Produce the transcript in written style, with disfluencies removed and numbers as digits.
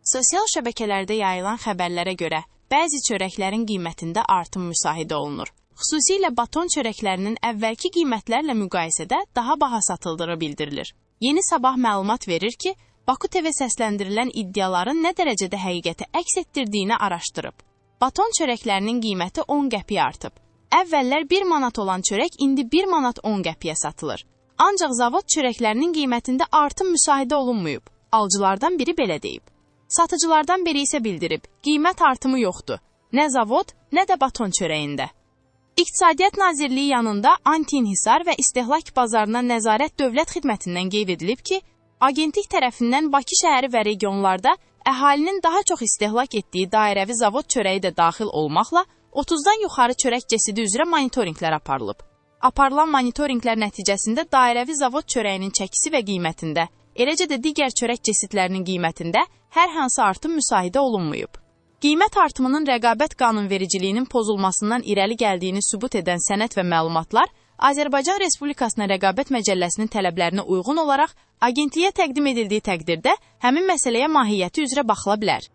Sosial şəbəkələrdə yayılan xəbərlərə görə bəzi çörəklərin qiymətində artım müşahidə olunur. Xüsusilə baton çörəklərinin əvvəlki qiymətlərlə müqayisədə daha baha satıldığı bildirilir. Yeni Sabah məlumat verir ki, Baku TV səsləndirilən iddiaların nə dərəcədə həqiqəti əks etdirdiyini araşdırıb. Baton çörəklərinin qiyməti 10 qəpiyə artıb. Əvvəllər 1 manat olan çörək indi 1 manat 10 qəpiyə satılır. Ancaq zavod çörəklərinin qiymətində artım müşahidə olunmayıb. Alıcılardan biri belə deyib. Satıcılardan biri isə bildirib, qiymət artımı yoxdur. Nə zavod, nə də baton çörəyində. İqtisadiyyat Nazirliyi yanında anti-inhisar və istehlak bazarına nəzarət dövlət xidmətindən qeyd edilib ki, agentlik tərəfindən Bakı şəhəri və regionlarda əhalinin daha çox istehlak etdiyi dairəvi zavod çörəyi də daxil olmaqla 30-dan yuxarı çörək cəsidi üzrə monitorinqlər aparılıb. Aparılan monitorinqlər nəticəsində dairəvi zavod çörəyinin çəkisi və qiymətində, eləcə də digər çörək cəsidlərinin qiymətində hər hansı artım müşahidə olunmayıb. Qiymət artımının rəqabət qanunvericiliyinin pozulmasından irəli gəldiyini sübut edən sənəd və məlumatlar Azərbaycan Respublikasına Rəqabət Məcəlləsinin tələblərinə uyğun olaraq agentliyə təqdim edildiyi təqdirdə həmin məsələyə mahiyyəti üzrə baxıla bilər.